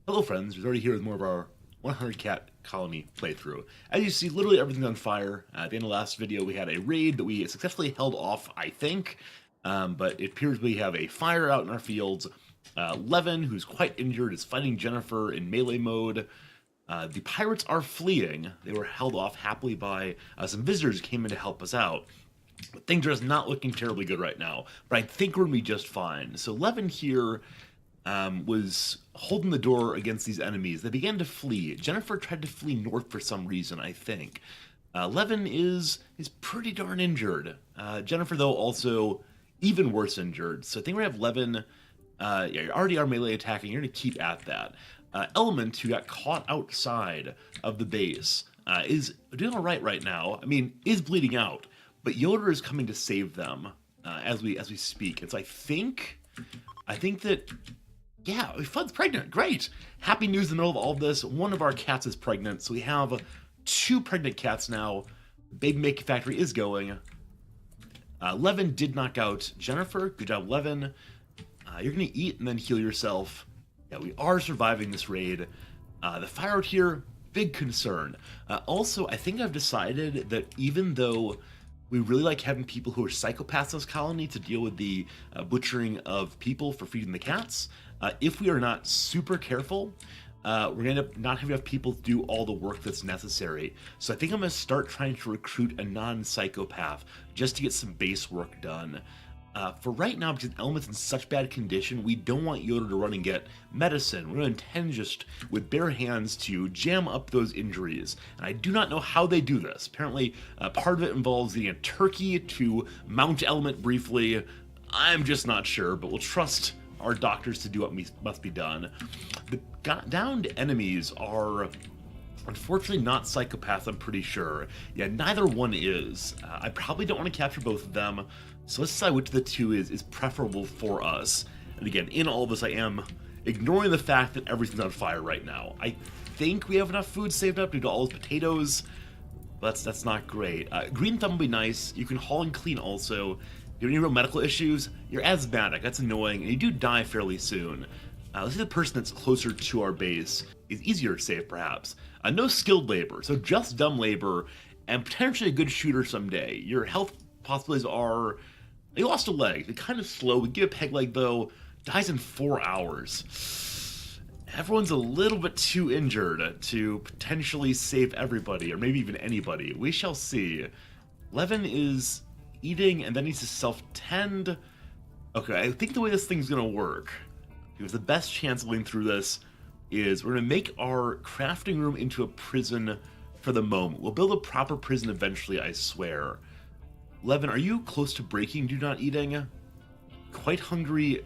Hello friends, we're already here with more of our 100 cat colony playthrough. As you see, literally everything's on fire. At the end of the last video, we had a raid that we successfully held off, I think. But it appears we have a fire out in our fields. Levin, who's quite injured, is fighting Jennifer in melee mode. The pirates are fleeing. They were held off happily by some visitors who came in to help us out. But things are just not looking terribly good right now. But I think we're going to be just fine. So Levin here was holding the door against these enemies. They began to flee. Jennifer tried to flee north for some reason, I think. Levin is pretty darn injured. Jennifer, though, also even worse injured. So I think we have Levin. Yeah, you already are melee attacking. You're going to keep at that. Element, who got caught outside of the base, is doing all right now. I mean, is bleeding out, but Yoder is coming to save them as we speak. And so I think that. Yeah, Fudd's pregnant. Great. Happy news in the middle of all of this. One of our cats is pregnant, so we have 2 pregnant cats now. Baby making factory is going. Levin did knock out Jennifer. Good job, Levin. You're going to eat and then heal yourself. Yeah, we are surviving this raid. The fire out here, big concern. Also, I think I've decided that even though we really like having people who are psychopaths in this colony to deal with the butchering of people for feeding the cats, if we are not super careful, we're going to end up not having enough people to do all the work that's necessary. So I think I'm going to start trying to recruit a non-psychopath just to get some base work done. For right now, because Element's in such bad condition, we don't want Yoda to run and get medicine. We're going to intend just with bare hands to jam up those injuries. And I do not know how they do this. Apparently, part of it involves getting a turkey to mount Element briefly. I'm just not sure, but we'll trust our doctors to do what must be done. The downed enemies are unfortunately not psychopaths, I'm pretty sure. Yeah, neither one is. I probably don't want to capture both of them, so let's decide which of the two is preferable for us. And again, in all this, I am ignoring the fact that everything's on fire right now. I think we have enough food saved up due to all those potatoes, but that's not great. Green thumb will be nice. You can haul and clean also. If you have any real medical issues, you're asthmatic, that's annoying, and you do die fairly soon. Let's see the person that's closer to our base is easier to save, perhaps. No skilled labor, so just dumb labor, and potentially a good shooter someday. Your health possibilities are... You lost a leg. They're kind of slow. We give a peg leg, though. Dies in 4 hours. Everyone's a little bit too injured to potentially save everybody, or maybe even anybody. We shall see. Levin is eating and then needs to self-tend. Okay, I think the way this thing's gonna work, because the best chance of getting through this is we're gonna make our crafting room into a prison for the moment. We'll build a proper prison eventually, I swear. Levin, are you close to breaking due to not eating? Quite hungry,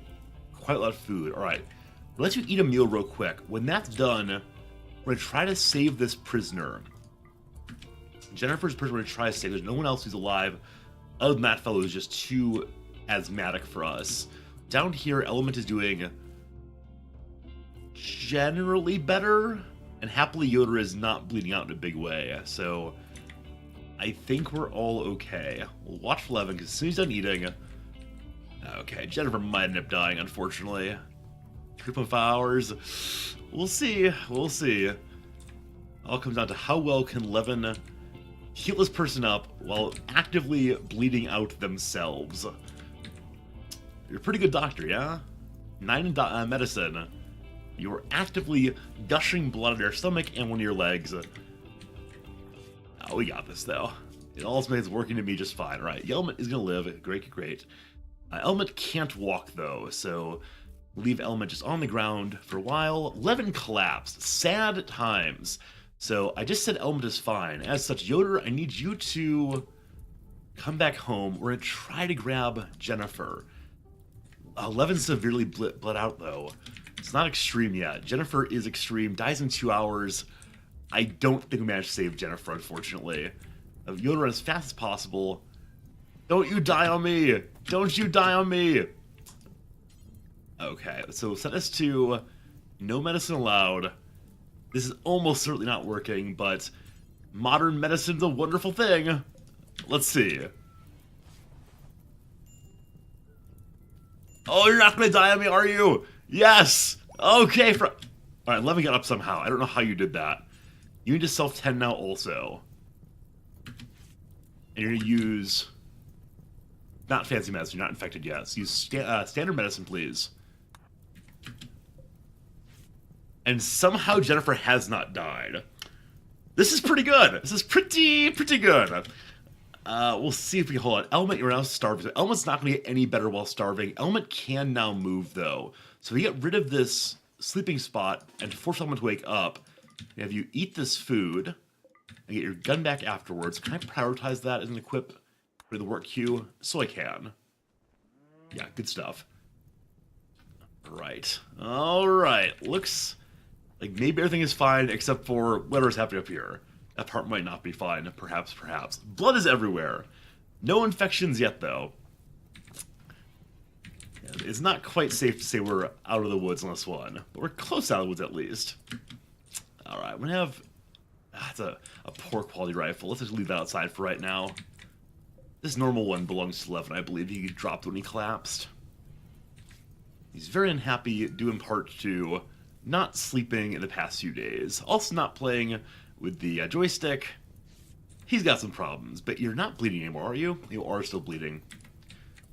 quite a lot of food. All right, we'll let you eat a meal real quick. When that's done, we're gonna try to save this prisoner. Jennifer's prisoner we're gonna try to save. There's no one else who's alive. Other than that fellow is just too asthmatic for us. Down here, Element is doing generally better, and happily Yoder is not bleeding out in a big way, so I think we're all okay. We'll watch for Levin, because as soon as he's done eating... Okay, Jennifer might end up dying, unfortunately. 3.5 hours. We'll see, we'll see. All comes down to how well can Levin heal this person up while actively bleeding out themselves. You're a pretty good doctor, yeah? 9 in medicine. You're actively gushing blood out of your stomach and one of your legs. Oh, we got this, though. It all is working to me just fine. All right, Element is going to live. Great, great. Element can't walk, though, so leave Element just on the ground for a while. Levin collapsed. Sad times. So I just said Element is fine. As such, Yoder, I need you to come back home. We're going to try to grab Jennifer. Levin's severely bled out, though. It's not extreme yet. Jennifer is extreme. Dies in 2 hours. I don't think we managed to save Jennifer, unfortunately. Yoder as fast as possible. Don't you die on me! Don't you die on me! Okay, so set us to no medicine allowed. This is almost certainly not working, but modern medicine's a wonderful thing. Let's see. Oh, you're not gonna die on me, are you? Yes! Okay, All right, 11 got up somehow. I don't know how you did that. You need to self-tend now also. And you're going to use... Not fancy medicine, you're not infected yet. So use standard medicine, please. And somehow Jennifer has not died. This is pretty good. This is pretty good. We'll see if we can hold on. Element, you're now starving. So Element's not going to get any better while starving. Element can now move, though. So we get rid of this sleeping spot and to force Element to wake up, we have you eat this food and get your gun back afterwards. Can I prioritize that as an equip for the work queue? So I can. Yeah, good stuff. All right. Looks like maybe everything is fine except for whatever's happening up here. That part might not be fine. Perhaps. Blood is everywhere. No infections yet, though. It's not quite safe to say we're out of the woods on this one, but we're close out of the woods at least. All right, we're gonna have... it's a poor quality rifle. Let's just leave that outside for right now. This normal one belongs to Levin, I believe. He dropped when he collapsed. He's very unhappy, due in part to not sleeping in the past few days. Also not playing with the joystick. He's got some problems, but you're not bleeding anymore, are you? You are still bleeding.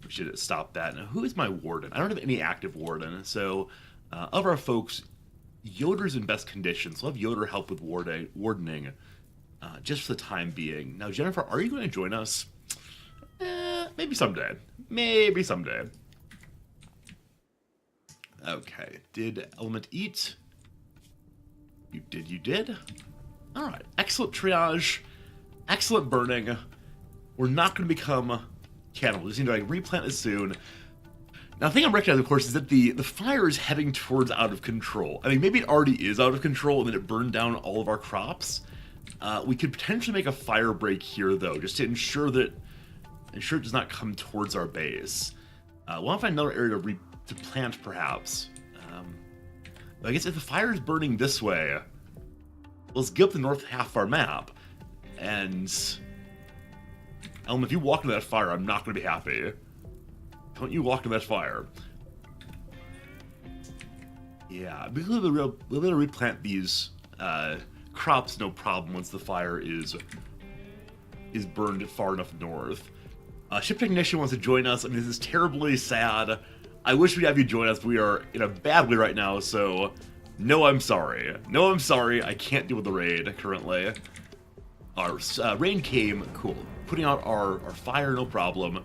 We should stop that. Now, who is my warden? I don't have any active warden, so of our folks, Yoder's in best condition, so I'll have Yoder help with wardening just for the time being. Now, Jennifer, are you going to join us? Maybe someday. Maybe someday. Okay. Did Element eat? You did? Alright. Excellent triage. Excellent burning. We're not going to become cannibals. We just need to replant this soon. Now, the thing I'm recognizing, of course, is that the fire is heading towards out of control. I mean, maybe it already is out of control and then it burned down all of our crops. We could potentially make a fire break here, though, just to ensure it does not come towards our base. We'll have to find another area to plant, perhaps. But I guess if the fire is burning this way, let's give up the north half of our map. And Element, if you walk into that fire, I'm not going to be happy. Don't you walk into that fire. Yeah, we'll be able to replant these crops no problem once the fire is burned far enough north. Ship Technician wants to join us. I mean, this is terribly sad. I wish we'd have you join us, but we are in a bad way right now, so no, I'm sorry. No, I'm sorry. I can't deal with the raid currently. Our rain came, cool. Putting out our fire, no problem.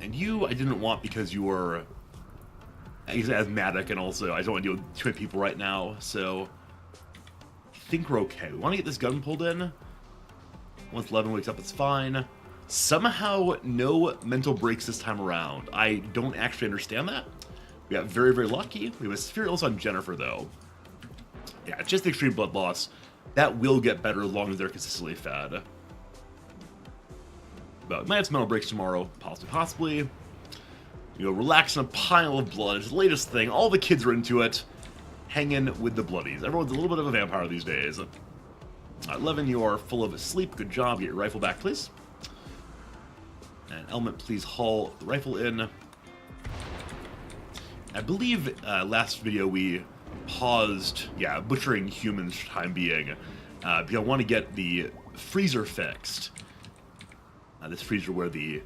And you, I didn't want because you were, I guess, asthmatic, and also I don't want to deal with too many people right now, so I think we're okay. We want to get this gun pulled in. Once Levin wakes up, it's fine. Somehow, no mental breaks this time around. I don't actually understand that. We got very, very lucky. We have a Sphere also on Jennifer, though. Yeah, just the extreme blood loss. That will get better as long as they're consistently fed. But we might have some mental breaks tomorrow, possibly. You know, relax in a pile of blood. It's the latest thing. All the kids are into it. Hanging with the bloodies. Everyone's a little bit of a vampire these days. 11, you are full of sleep. Good job. Get your rifle back, please. And Element, please haul the rifle in. I believe last video we paused, butchering humans for the time being. Because I want to get the freezer fixed. This freezer where the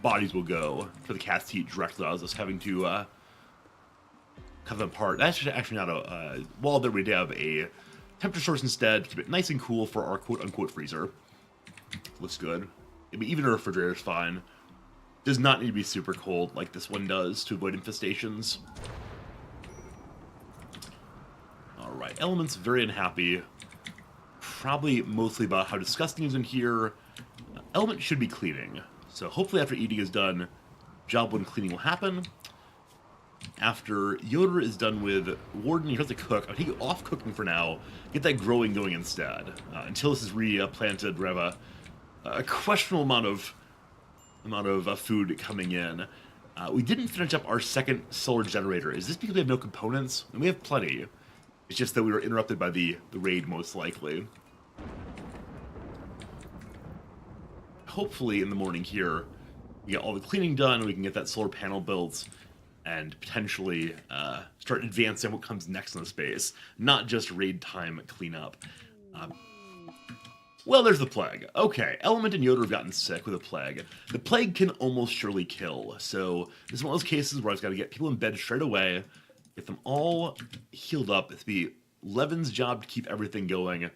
bodies will go for the cats to eat directly. I was just having to cut them apart. That's actually not a wall there. We have a temperature source instead to keep it nice and cool for our quote-unquote freezer. Looks good. I mean, even a refrigerator is fine. Does not need to be super cold like this one does to avoid infestations. Alright, Element's very unhappy. Probably mostly about how disgusting is in here. Element should be cleaning. So hopefully after eating is done, job one cleaning will happen. After Yoder is done with Warden, you have to cook. I'll take you off cooking for now. Get that growing going instead. Until this is replanted, we have a questionable amount of food coming in. We didn't finish up our second solar generator. Is this because we have no components? And we have plenty. It's just that we were interrupted by the raid, most likely. Hopefully, in the morning here, we get all the cleaning done, and we can get that solar panel built. and potentially start advancing what comes next in the space, not just raid time cleanup. Well, there's the plague. Okay, Element and Yoder have gotten sick with a plague. The plague can almost surely kill, so this is one of those cases where I've got to get people in bed straight away, get them all healed up. It's be Levin's job to keep everything going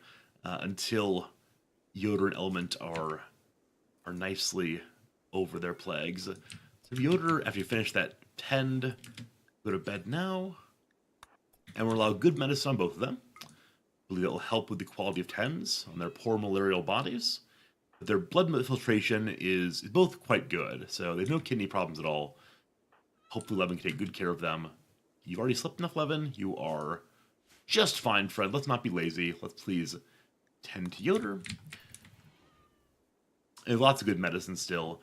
until Yoder and Element are nicely over their plagues. So Yoder, after you finish that tend, go to bed now, and we'll allow good medicine on both of them. I believe it will help with the quality of tens on their poor malarial bodies. But their blood filtration is both quite good, so they have no kidney problems at all. Hopefully Levin can take good care of them. You've already slept enough, Levin. You are just fine, friend. Let's not be lazy. Let's please tend to Yoder. And lots of good medicine still.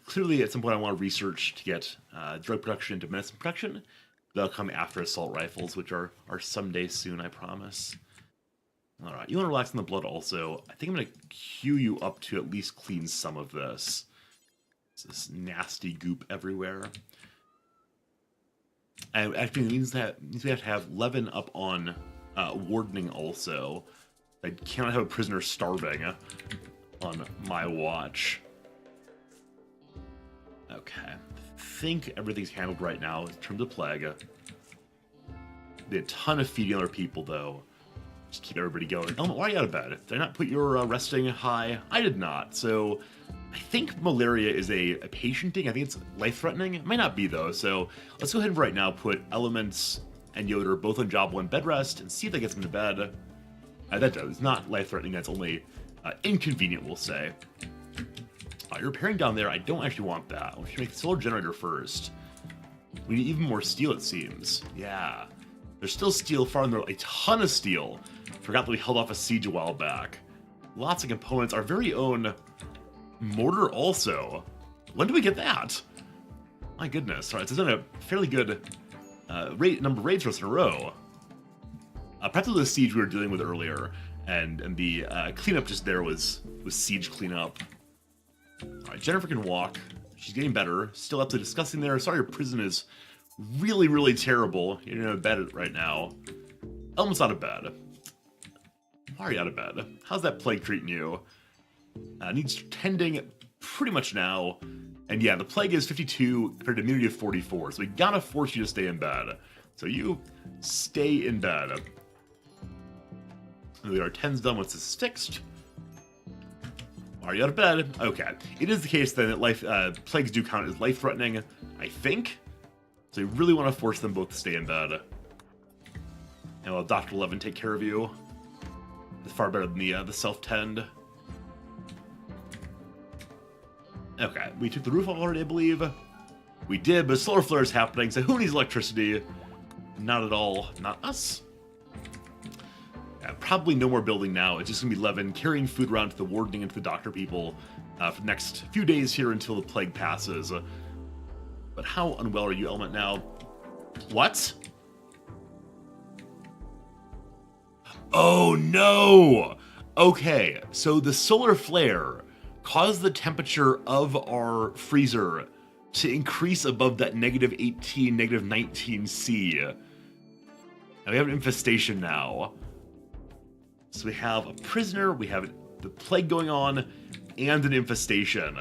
Clearly, at some point, I want to research to get drug production into medicine production. That'll come after assault rifles, which are someday soon, I promise. All right, you want to relax on the blood also. I think I'm going to queue you up to at least clean some of this. It's this nasty goop everywhere. And actually, it means that we have to have Levin up on wardening also. I cannot have a prisoner starving on my watch. Okay. I think everything's handled right now in terms of plague. They had a ton of feeding other people, though. Just keep everybody going. Element, why are you out of bed? Did I not put your resting high? I did not. So I think malaria is a patient thing. I think it's life-threatening. It might not be, though. So let's go ahead and right now put Elements and Yoder both on job 1 bed rest and see if that gets them to bed. That does. It's not life-threatening. That's only inconvenient, we'll say. You're repairing down there. I don't actually want that. We should make the solar generator first. We need even more steel, it seems. Yeah. There's still steel far in there. A ton of steel. Forgot that we held off a siege a while back. Lots of components. Our very own mortar also. When do we get that? My goodness. All right, so it's done a fairly good number of raids for us in a row. Perhaps the siege we were dealing with earlier, and the cleanup just there was siege cleanup. Alright, Jennifer can walk. She's getting better. Still up to discussing there. Sorry, your prison is really, really terrible. You're in bed right now. Elmo's out of bed. Why are you out of bed? How's that plague treating you? Needs tending pretty much now. And yeah, the plague is 52 compared to immunity of 44. So we gotta force you to stay in bed. So you stay in bed. And we got our 10s done once this is fixed. Are you out of bed? Okay. It is the case then that plagues do count as life-threatening, I think. So you really want to force them both to stay in bed. And we'll have Dr. Levin take care of you. It's far better than the self-tend. Okay, we took the roof off already, I believe. We did, but a solar flare is happening, so who needs electricity? Not at all. Not us. Probably no more building now. It's just going to be Levin carrying food around to the wardening and to the doctor people for the next few days here until the plague passes. But how unwell are you, Element, now? What? Oh, no! Okay, so the solar flare caused the temperature of our freezer to increase above that negative 18, negative 19 C. And we have an infestation now. So we have a prisoner, we have the plague going on, and an infestation.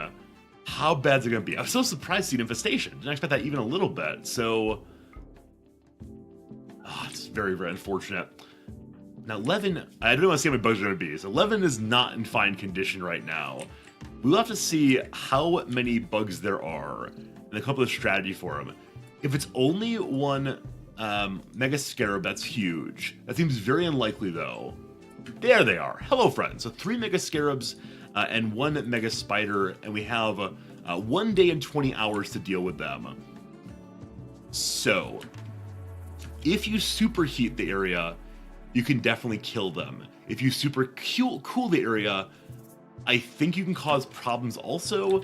How bad is it going to be? I'm so surprised to see an infestation. Didn't expect that even a little bit. So, it's very, very unfortunate. Now, Levin, I don't want to see how many bugs are going to be. So Levin is not in fine condition right now. We'll have to see how many bugs there are and come up with a strategy for him. If it's only one Mega Scarab, that's huge. That seems very unlikely, though. There they are. Hello, friends. So 3 Mega Scarabs and 1 Mega Spider, and we have 1 day and 20 hours to deal with them. So, if you superheat the area, you can definitely kill them. If you super cool the area, I think you can cause problems also,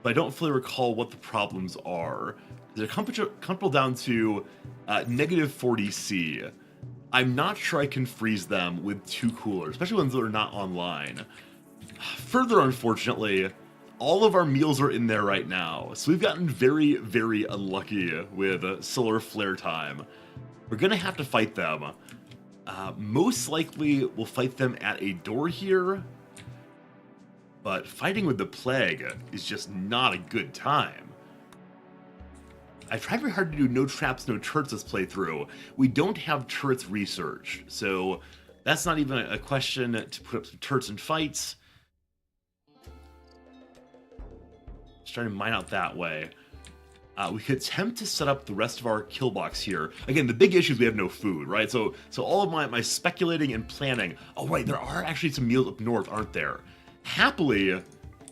but I don't fully recall what the problems are. They're comfortable down to negative 40 C. I'm not sure I can freeze them with 2 coolers, especially ones that are not online. Further, unfortunately, all of our meals are in there right now. So we've gotten very, very unlucky with solar flare time. We're gonna have to fight them. Most likely we'll fight them at a door here, but fighting with the plague is just not a good time. I tried very hard to do no traps, no turrets this playthrough. We don't have turrets research, so that's not even a question to put up some turrets and fights. Just trying to mine out that way. We could attempt to set up the rest of our kill box here. Again, the big issue is we have no food, right? So all of my speculating and planning. Oh, right, there are actually some meals up north, aren't there? Happily,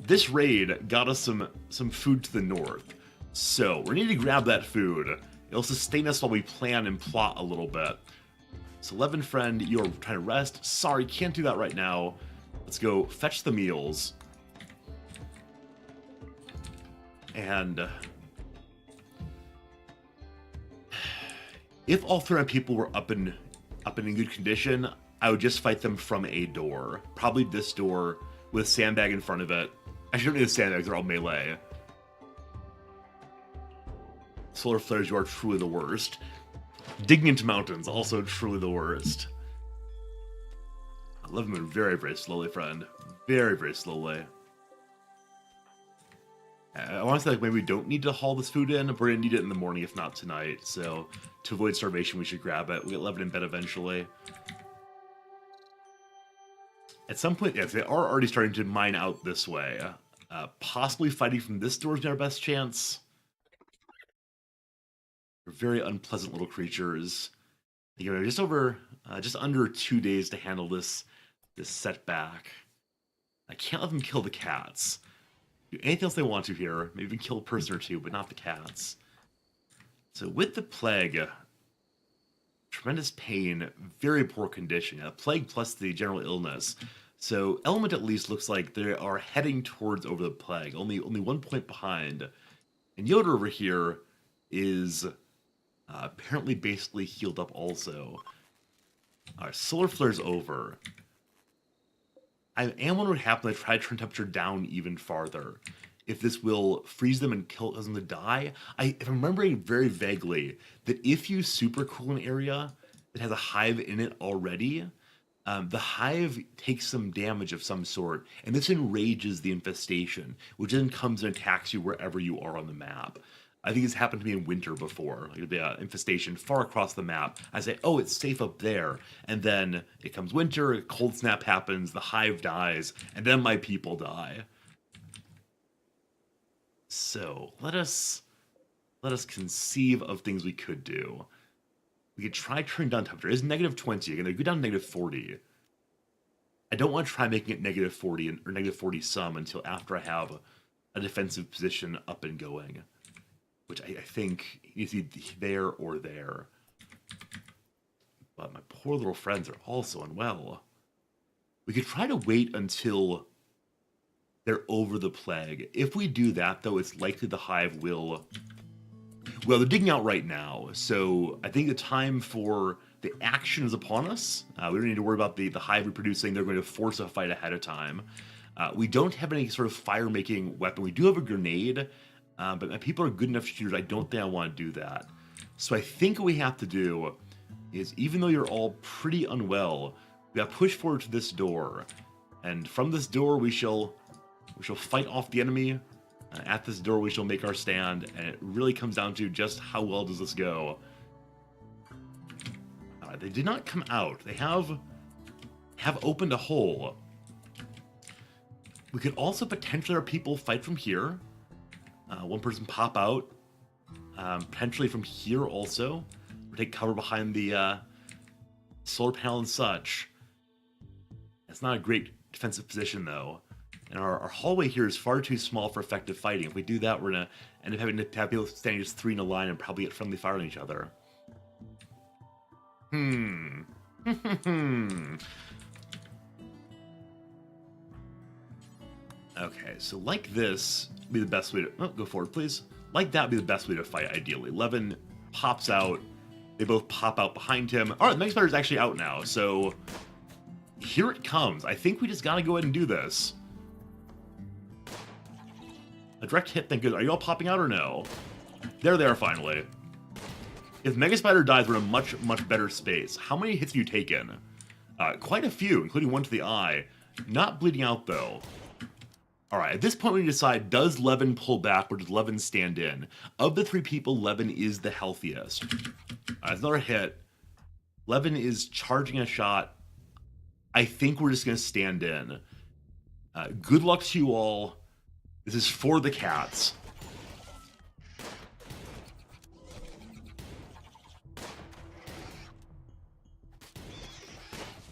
this raid got us some food to the north. So we need to grab that food. It'll sustain us while we plan and plot a little bit. So, Levin friend, you're trying to rest. Sorry, can't do that right now. Let's go fetch the meals. And if all 3 people were up in good condition, I would just fight them from a door. Probably this door with a sandbag in front of it. I don't need a sandbag, they're all melee. Solar flares, you are truly the worst. Digging into mountains, also truly the worst. I love them very, very slowly, friend. Very, very slowly. I want to say, like, maybe we don't need to haul this food in. We're going to need it in the morning, if not tonight. So, to avoid starvation, we should grab it. We'll get Levin in bed eventually. At some point, yes, they are already starting to mine out this way. Possibly fighting from this door is our best chance. They're very unpleasant little creatures. Again, just under 2 days to handle this setback. I can't let them kill the cats. Do anything else they want to here. Maybe even kill a person or two, but not the cats. So with the plague, tremendous pain, very poor condition. A plague plus the general illness. So Element at least looks like they are heading towards over the plague. Only 1 point behind. And Yoda over here is apparently basically healed up also. Alright, solar flare's over. I am wondering what would happen if I try to turn temperature down even farther. If this will freeze them and cause them to die. If I'm remembering very vaguely that if you super cool an area that has a hive in it already, the hive takes some damage of some sort, and this enrages the infestation, which then comes and attacks you wherever you are on the map. I think it's happened to me in winter before. Like the infestation far across the map. I say, oh, it's safe up there. And then it comes winter, a cold snap happens, the hive dies, and then my people die. So, let us conceive of things we could do. We could try turning down temperature. It's -20. Again, they go down to -40. I don't want to try making it -40 or -40 some until after I have a defensive position up and going. Which I think is either there or there. But my poor little friends are also unwell. We could try to wait until they're over the plague. If we do that, though, it's likely the hive will... Well, they're digging out right now, so I think the time for the action is upon us. We don't need to worry about the hive reproducing. They're going to force a fight ahead of time. We don't have any sort of fire-making weapon. We do have a grenade, but my people are good enough shooters. I don't think I want to do that. So I think what we have to do is, even though you're all pretty unwell, we got to push forward to this door. And from this door, we shall fight off the enemy. At this door, we shall make our stand. And it really comes down to just how well does this go. They did not come out. They have opened a hole. We could also potentially our people fight from here. One person pop out. Potentially from here also. Or take cover behind the solar panel and such. It's not a great defensive position though. And our hallway here is far too small for effective fighting. If we do that, we're going to end up having to have people standing just 3 in a line and probably get friendly fire on each other. Okay, so like this would be the best way to... Oh, go forward, please. Like that would be the best way to fight, ideally. Levin pops out. They both pop out behind him. All right, the next player is actually out now, so... Here it comes. I think we just gotta go ahead and do this. A direct hit, thank goodness. Are you all popping out or no? There they are finally. If Mega Spider dies, we're in a much, much better space. How many hits have you taken? Quite a few, including one to the eye. Not bleeding out, though. Alright, at this point we decide, does Levin pull back or does Levin stand in? Of the 3 people, Levin is the healthiest. That's another hit. Levin is charging a shot. I think we're just going to stand in. Good luck to you all. This is for the cats.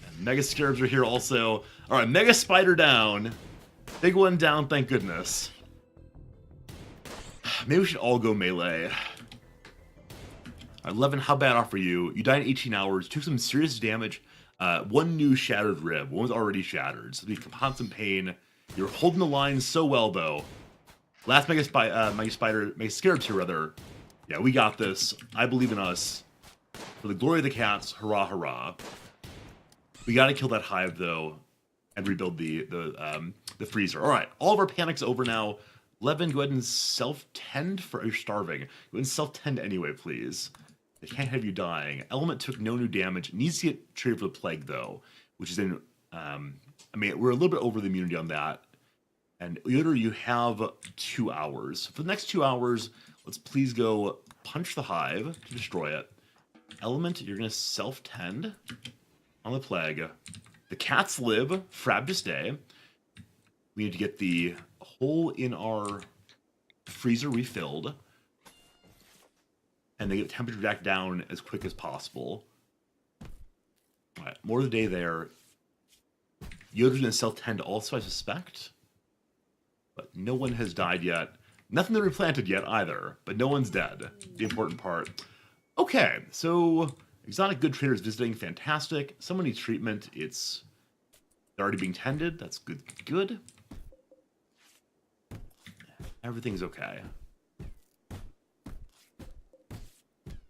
And Mega Scarabs are here also. Alright, Mega Spider down. Big one down, thank goodness. Maybe we should all go melee. Alright, Levin, how bad off are you? You died in 18 hours, took some serious damage. 1 new shattered rib. One was already shattered, so you compound some pain. You're holding the line so well, though. Last Mega Scarabs here, rather. Yeah, we got this. I believe in us. For the glory of the cats, hurrah, hurrah. We gotta kill that hive, though, and rebuild the freezer. All right, all of our panic's over now. Levin, go ahead and self-tend for... You're starving. Go ahead and self-tend anyway, please. They can't have you dying. Element took no new damage. Needs to get treated for the plague, though, which is in... I mean, we're a little bit over the immunity on that. And Yoder, you have 2 hours. For the next 2 hours, let's please go punch the hive to destroy it. Element, you're going to self-tend on the plague. The cats live. Frab to stay. We need to get the hole in our freezer refilled. And they get temperature back down as quick as possible. Alright, more of the day there. Yoder's going to self-tend also, I suspect. But no one has died yet. Nothing that replanted yet either. But no one's dead. The important part. Okay, so exotic good traders visiting. Fantastic. Someone needs treatment. They're already being tended. That's good. Good. Everything's okay.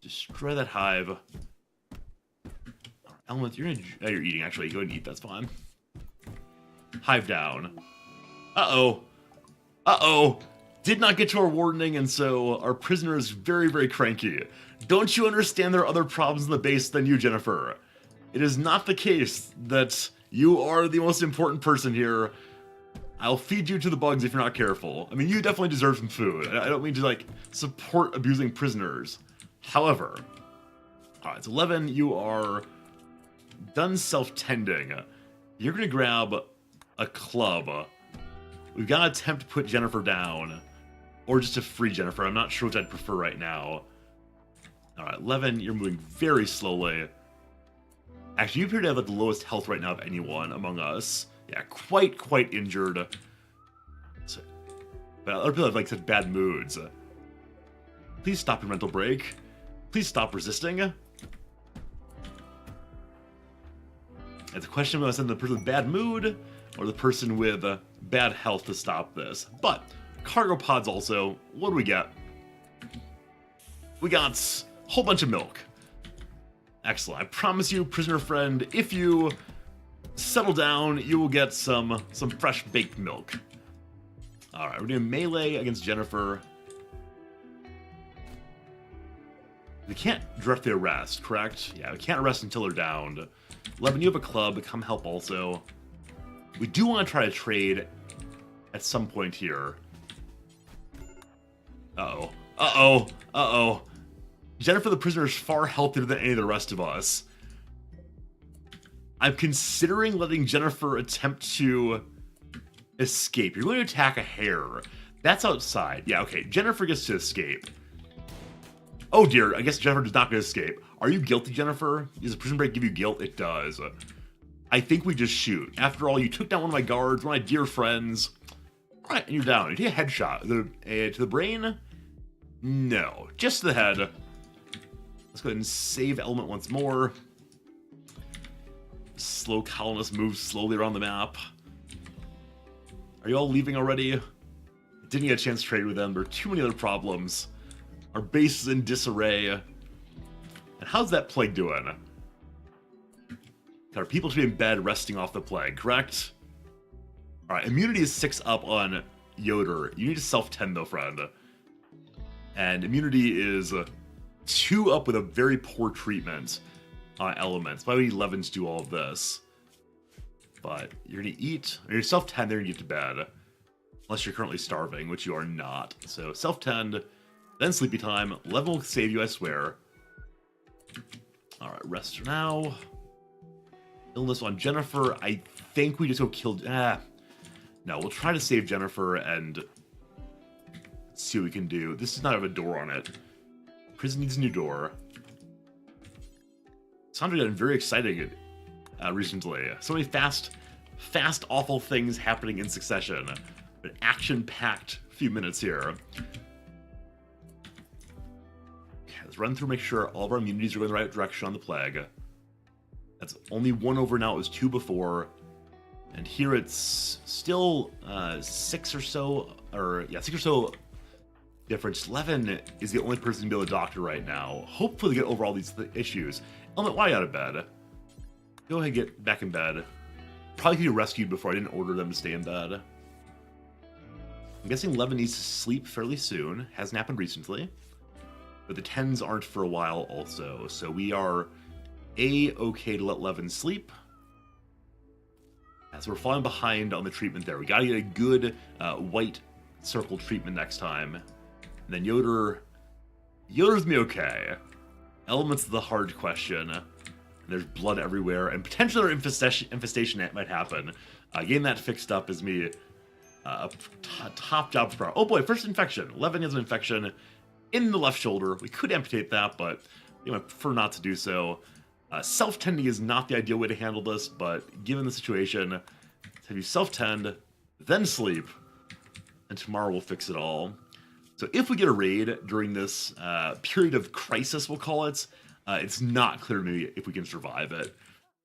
Destroy that hive. Element, you're eating, actually. Go ahead and eat, that's fine. Hive down. Uh-oh. Uh-oh. Did not get to our warning, and so our prisoner is very, very cranky. Don't you understand there are other problems in the base than you, Jennifer? It is not the case that you are the most important person here. I'll feed you to the bugs if you're not careful. I mean, you definitely deserve some food. I don't mean to, like, support abusing prisoners. However, alright, so Levin, you are done self-tending. You're gonna grab a club. We've got to attempt to put Jennifer down. Or just to free Jennifer. I'm not sure which I'd prefer right now. Alright, Levin, you're moving very slowly. Actually, you appear to have like, the lowest health right now of anyone among us. Yeah, quite injured. So, but other people have like such bad moods. Please stop your mental break. Please stop resisting. It's a question of send the person with bad mood or the person with bad health to stop this. But cargo pods also. What do we get? We got a whole bunch of milk. Excellent. I promise you, prisoner friend, if you settle down, you will get some fresh baked milk. All right, we're doing melee against Jennifer. We can't directly arrest, correct? Yeah, we can't arrest until they're downed. Levin, you have a club. Come help also. We do want to try to trade at some point here. Uh-oh. Uh-oh. Uh-oh. Jennifer the prisoner is far healthier than any of the rest of us. I'm considering letting Jennifer attempt to escape. You're going to attack a hare. That's outside. Yeah, okay. Jennifer gets to escape. Oh dear, I guess Jennifer does not get to escape. Are you guilty, Jennifer? Does a prison break give you guilt? It does. I think we just shoot. After all, you took down one of my guards, one of my dear friends. All right, and you're down. You take a headshot. To the brain? No, just to the head. Let's go ahead and save element once more. Slow colonist moves slowly around the map. Are you all leaving already? Didn't get a chance to trade with them. There are too many other problems. Our base is in disarray. And how's that plague doing? Our people should be in bed resting off the plague, correct? Alright, immunity is 6 up on Yoder. You need to self-tend though, friend. And immunity is 2 up with a very poor treatment on elements. Why would we need Levin to do all of this? But you're gonna eat, or you're self-tend there and get to bed. Unless you're currently starving, which you are not. So self-tend, then sleepy time. Levin will save you, I swear. Alright, rest for now. Illness on Jennifer. I think we just go kill... No, we'll try to save Jennifer and see what we can do. This does not have a door on it. Prison needs a new door. Cassandra got very exciting recently. So many fast, awful things happening in succession. An action-packed few minutes here. Okay, let's run through, make sure all of our immunities are going the right direction on the plague. That's only 1 over now. It was 2 before. And here it's still 6 or so, difference. Levin is the only person to be able to doctor right now. Hopefully get over all these issues. Element, why out of bed? Go ahead and get back in bed. Probably could be rescued before I didn't order them to stay in bed. I'm guessing Levin needs to sleep fairly soon. Hasn't happened recently. But the 10s aren't for a while also. So we are okay to let Levin sleep. So we're falling behind on the treatment there. We gotta get a good white circle treatment next time. And then Yoder's gonna be okay. Elements of the hard question. And there's blood everywhere, and potentially infestation might happen. Getting that fixed up is me a top job for. Oh boy, first infection. Levin has an infection in the left shoulder. We could amputate that, but I prefer not to do so. Self-tending is not the ideal way to handle this, but given the situation, have you self-tend, then sleep, and tomorrow we'll fix it all. So if we get a raid during this period of crisis, we'll call it, it's not clear to me if we can survive it.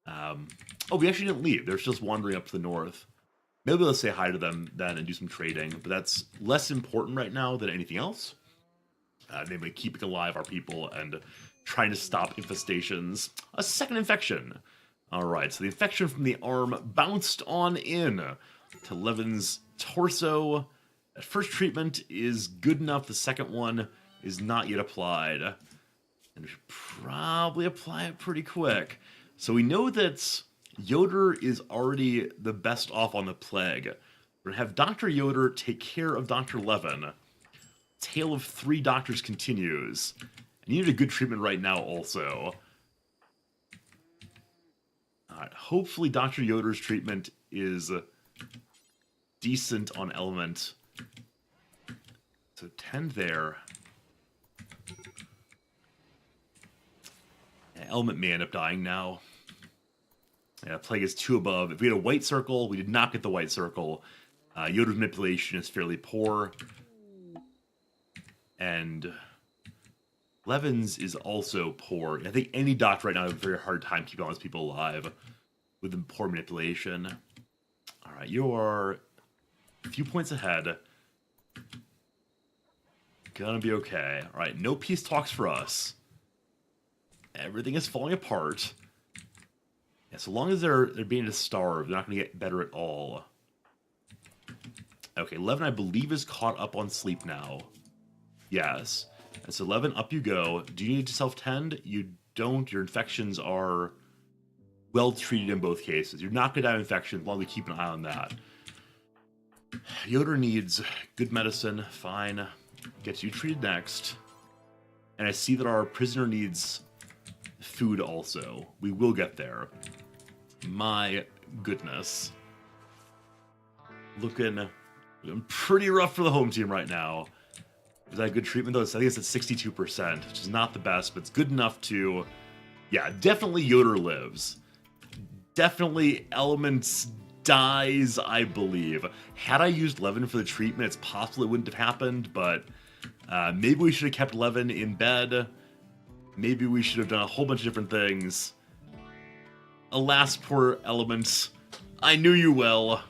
Oh, we actually didn't leave. They're just wandering up to the north. Maybe let's say hi to them then and do some trading, but that's less important right now than anything else. Maybe keeping alive our people and trying to stop infestations. A second infection. Alright, so the infection from the arm bounced on in to Levin's torso. That first treatment is good enough. The second one is not yet applied. And we should probably apply it pretty quick. So we know that Yoder is already the best off on the plague. We're going to have Dr. Yoder take care of Dr. Levin. Tale of 3 doctors continues. And you need a good treatment right now also. Alright, hopefully Dr. Yoder's treatment is decent on element. So 10 there. Yeah, element may end up dying now. Yeah, plague is 2 above. If we had a white circle, we did not get the white circle. Yoder's manipulation is fairly poor. And Levin's is also poor. I think any doctor right now has a very hard time keeping all these people alive with the poor manipulation. Alright, you are a few points ahead. Gonna be okay. Alright, no peace talks for us. Everything is falling apart. Yeah, so long as they're being starved, they're not gonna get better at all. Okay, Levin, I believe, is caught up on sleep now. Yes. And so Levin, up you go. Do you need to self-tend? You don't. Your infections are well treated in both cases. You're not going to die of infection as long as we keep an eye on that. Yoder needs good medicine. Fine. Gets you treated next. And I see that our prisoner needs food also. We will get there. My goodness. Looking pretty rough for the home team right now. Is that good treatment though? I think it's at 62%, which is not the best, but it's good enough to... Yeah, definitely Yoder lives. Definitely Elements dies, I believe. Had I used Levin for the treatment, it's possible it wouldn't have happened, but maybe we should have kept Levin in bed. Maybe we should have done a whole bunch of different things. Alas, poor Elements. I knew you well.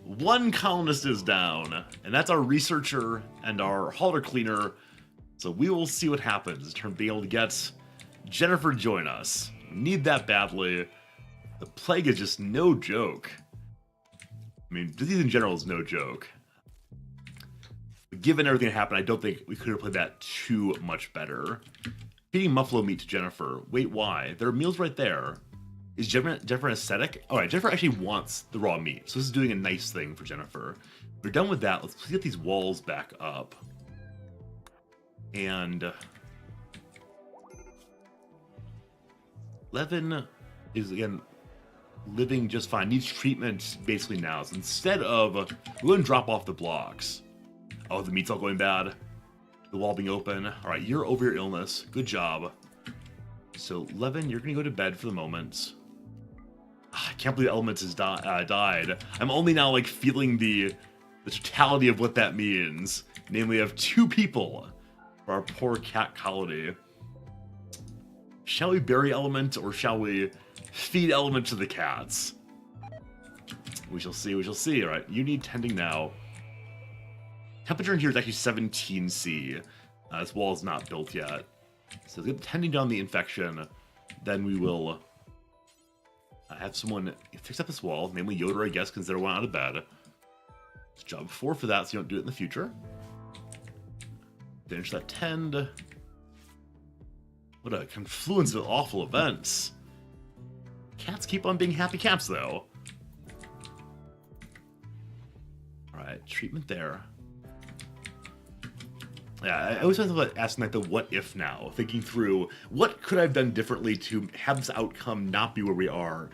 1 colonist is down, and that's our researcher and our hauler cleaner. So we will see what happens in terms of being able to get Jennifer to join us. We need that badly. The plague is just no joke. I mean, disease in general is no joke. given everything that happened, I don't think we could have played that too much better. Feeding buffalo meat to Jennifer. Wait, why? There are meals right there. Is Jennifer an aesthetic? All right, Jennifer actually wants the raw meat, so this is doing a nice thing for Jennifer. We're done with that. Let's get these walls back up. And Levin is, again, living just fine. Needs treatment basically now. So instead of, we're going to drop off the blocks. Oh, the meat's all going bad. The wall being open. All right, you're over your illness. Good job. So Levin, you're going to go to bed for the moment. I can't believe Elements has died. I'm only now like feeling the totality of what that means. Namely, I have 2 people for our poor cat colony. Shall we bury Element or shall we feed Element to the cats? We shall see, we shall see. All right, you need tending now. Temperature in here is actually 17°C. This wall is not built yet. So let's get tending down the infection. Then we will have someone fix up this wall, namely Yoder, I guess, consider one out of bed. It's job 4 for that, so you don't do it in the future. Finish that tend. What a confluence of awful events. Cats keep on being happy cats, though. Alright, treatment there. Yeah, I always think about asking like the what if now, thinking through what could I have done differently to have this outcome not be where we are.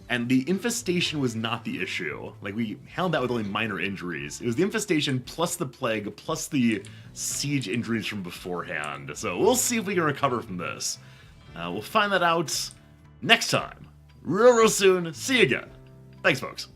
And the infestation was not the issue. Like, we handled that with only minor injuries. It was the infestation plus the plague plus the siege injuries from beforehand. So we'll see if we can recover from this. We'll find that out next time. Real soon. See you again. Thanks, folks.